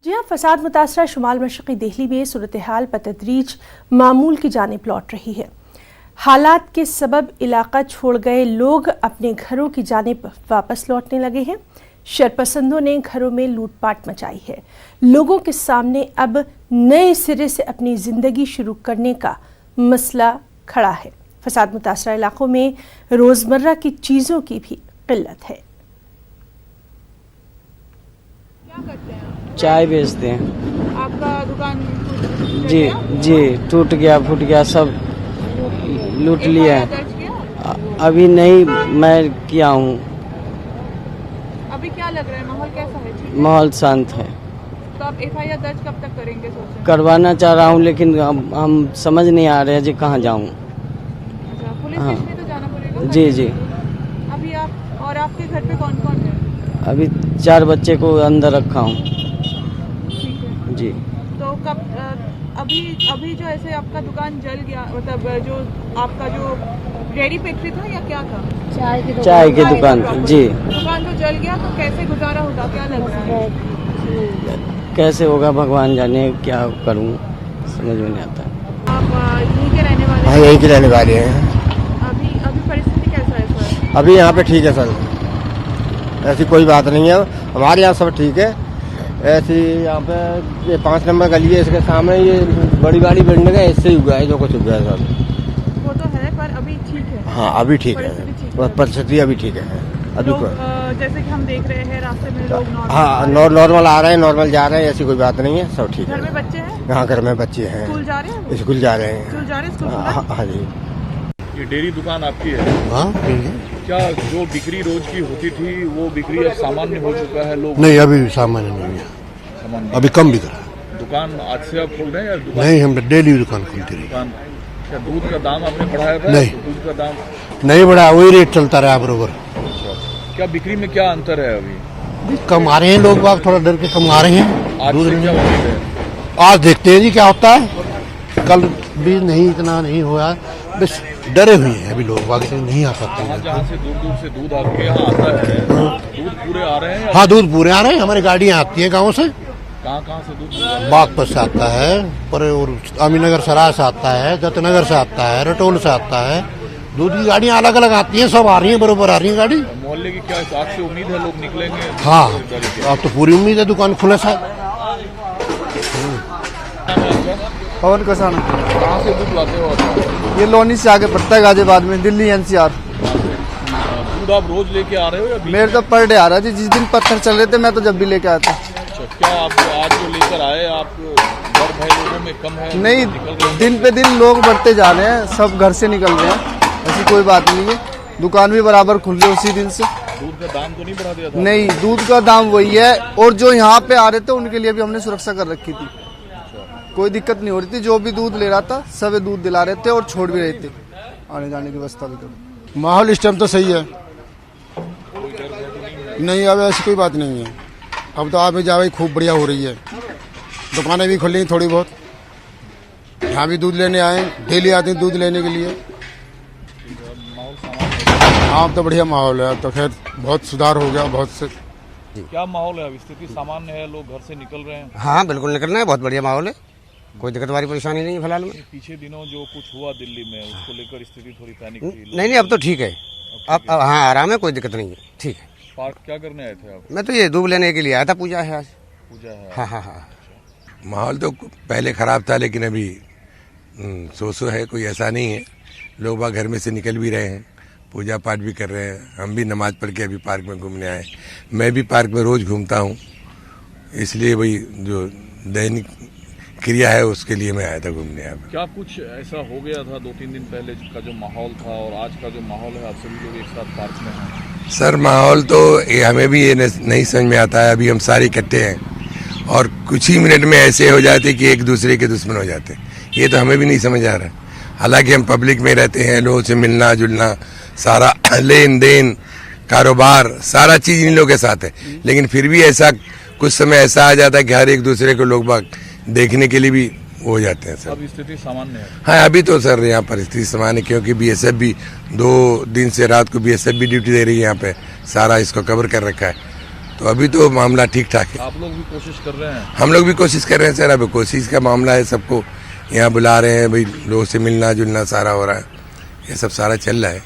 जी हाँ, फसाद मुतासरा शुमाल मशरक़ी दिल्ली में सूरत हाल बतदरीज मामूल की जानिब लौट रही है। हालात के सबब इलाका छोड़ गए लोग अपने घरों की जानिब वापस लौटने लगे हैं। शरपसंदों ने घरों में लूटपाट मचाई है। लोगों के सामने अब नए सिरे से अपनी जिंदगी शुरू करने का मसला खड़ा है। फसाद मुतासरा इलाकों में रोजमर्रा की चीजों की भी किल्लत है। क्या करते हैं? चाय बेचते हैं। आपका दुकान जी टूट गया, फूट गया, सब लूट लिया है। दर्ज किया? अभी नहीं, मैं किया हूँ। अभी क्या लग रहा है, माहौल कैसा है? ठीक है? माहौल शांत है। तो आप FIR दर्ज कब तक करेंगे सोचे? करवाना चाह रहा हूँ, लेकिन हम समझ नहीं आ रहे हैं जी कहाँ जाऊँ। अच्छा, पुलिस स्टेशन में तो जाना पड़ेगा। जी अभी आप और आपके घर पे कौन कौन है? अभी 4 बच्चे को अंदर रखा हूँ। ठीक है जी। तो कब अभी जो ऐसे आपका दुकान जल गया, मतलब जो आपका जो रेडी फैक्ट्री था या क्या था? चाय की दुकान जी। दुकान जो जल गया तो कैसे गुजारा होगा, क्या लग रहा है? कैसे होगा भगवान जाने, क्या करूँ समझ में नहीं आता। आप यहीं के रहने वाले? हाँ, यहीं के रहने वाले हैं। अभी परिस्थिति कैसा है सर? अभी यहाँ पे ठीक है सर, ऐसी कोई बात नहीं है। हमारे यहाँ सब ठीक है। ऐसी यहाँ पे ये 5 नंबर गली है, इसके सामने ये बड़ी बिल्डिंग है, इससे ही हुआ है जो कुछ हुआ है सर। वो तो है, पर अभी ठीक है। हाँ, अभी ठीक है, परिस्थिति अभी ठीक है। अभी जैसे कि हम देख रहे हैं रास्ते में लोग हाँ नॉर्मल आ रहे हैं, नॉर्मल जा रहे हैं, ऐसी कोई बात नहीं है, सब ठीक है। घर में बच्चे हैं? हाँ, घर में बच्चे हैं। स्कूल जा रहे हैं? स्कूल जा रहे हैं। हाँ जी। ये डेयरी दुकान आपकी है? हाँ, क्या जो बिक्री रोज की होती थी वो बिक्री अब सामान्य हो चुका है? लोग नहीं, अभी सामान्य नहीं है, सामान्य अभी कम बिक रहा है। दुकान आज से आप खोल रहे हैं या दुकान? नहीं, हम डेली दुकान खोलती रही। दुकान क्या दूध का दाम आपने बढ़ाया था? नहीं। दूध का दाम नहीं बढ़ा, वही रेट चलता रहा बरोबर। क्या बिक्री में क्या अंतर है? अभी कम आ रहे हैं लोग बाग, थोड़ा डर के कम आ रहे हैं। आज से क्या उम्मीद है? आज देखते हैं जी क्या होता है। कल भी नहीं, इतना नहीं हुआ, बस डरे हुए हैं अभी लोग बाग, नहीं आ पाते हैं। जहाँ से दूर से दूध आपके यहाँ आता है, दूध पूरे आ रहे हैं? हाँ, दूध पूरे आ रहे हैं। हमारी गाड़ियाँ आती हैं गाँव से। कहाँ से दूध? बागपत से आता है, पर और अमीनगर सराय से आता है, दत्तनगर से आता है, रटोल से आता है। दूध की गाड़ियाँ अलग अलग आती हैं, सब आ रही हैं, बरोबर आ रही हैं गाड़ी। मोहल्ले की क्या आज से उम्मीद है, लोग निकलेंगे? हाँ, अब तो पूरी उम्मीद है दुकान खुले से। पवन कसाना। कहाँ से दूध लाते हो? ये लोनी से आगे पड़ता है, गाजियाबाद में, दिल्ली NCR। दूध आप रोज लेके आ रहे हो या मेरे तो पर डे आ रहा है जी। जिस दिन पत्थर चल रहे थे मैं तो जब भी लेके आता। अच्छा, क्या आप आज जो लेकर आए, आप डर भय लोगों में कम है? नहीं, दिन पे दिन लोग बढ़ते जा रहे हैं, सब घर से निकल रहे हैं, ऐसी कोई बात नहीं है। दुकान भी बराबर खुल रही है उसी दिन से। दूध का दाम तो नहीं बढ़ा दिया था? नहीं, दूध का दाम वही है, और जो यहाँ पे आ रहे थे उनके लिए भी हमने सुरक्षा कर रखी थी। कोई दिक्कत नहीं हो रही थी, जो भी दूध ले रहा था सब दूध दिला रहे थे और छोड़ भी रहे थे, आने जाने की व्यवस्था भी कर। माहौल इस टाइम तो सही है, नहीं अब ऐसी कोई बात नहीं है। अब तो आप जावे खूब बढ़िया हो रही है, दुकानें भी खुली थोड़ी बहुत। यहाँ भी दूध लेने आए, डेली आते हैं दूध लेने के लिए। हाँ, अब तो बढ़िया माहौल है, अब तो खैर बहुत सुधार हो गया बहुत से। क्या माहौल है? अब स्थिति सामान्य है, लोग घर से निकल रहे हैं? हाँ, बिल्कुल निकल रहे हैं, बहुत बढ़िया माहौल है, कोई दिक्कत वाली परेशानी नहीं है फिलहाल में। पीछे दिनों जो कुछ हुआ दिल्ली में, उसको लेकर स्थिति थोड़ी पैनिक थी? नहीं, अब तो ठीक है, अब हाँ आराम है, कोई दिक्कत नहीं है, ठीक है। पार्क क्या करने आए थे आप? मैं तो ये दूध लेने के लिए आया था, पूजा है आज। पूजा है? हाँ। माहौल तो पहले ख़राब था, लेकिन अभी सो है, कोई ऐसा नहीं है। लोग बाग घर में से निकल भी रहे हैं, पूजा पाठ भी कर रहे हैं। हम भी नमाज पढ़ के अभी पार्क में घूमने आए। मैं भी पार्क में रोज़ घूमता हूँ, इसलिए वही जो दैनिक क्रिया है उसके लिए मैं आया था घूमने। यहाँ क्या कुछ ऐसा हो गया था 2-3 दिन पहले का जो माहौल था और आज का जो माहौल है, आप सभी लोग एक साथ पार्क में हैं? सर, माहौल तो हमें भी ये नहीं समझ में आता है। अभी हम सारे इकट्ठे हैं और कुछ ही मिनट में ऐसे हो जाते कि एक दूसरे के दुश्मन हो जाते, ये तो हमें भी नहीं समझ आ रहा। हालांकि हम पब्लिक में रहते हैं, लोगों से मिलना जुलना, सारा लेन देन, कारोबार, सारा चीज़ इन लोगों के साथ है, लेकिन फिर भी ऐसा कुछ समय ऐसा आ जाता है कि हर एक दूसरे को लोग बाग देखने के लिए भी हो जाते हैं। सर, अब स्थिति सामान्य है? हाँ, अभी तो सर यहाँ पर स्थिति सामान्य, क्योंकि BSF भी 2 दिन से रात को BSF भी ड्यूटी दे रही है यहाँ पे, सारा इसको कवर कर रखा है। तो अभी तो मामला ठीक ठाक है। आप लोग भी कोशिश कर रहे हैं? हम लोग भी कोशिश कर रहे हैं सर। अब कोशिश का मामला है, सबको यहाँ बुला रहे हैं भाई, लोगों से मिलना जुलना सारा हो रहा है, ये सब सारा चल रहा है।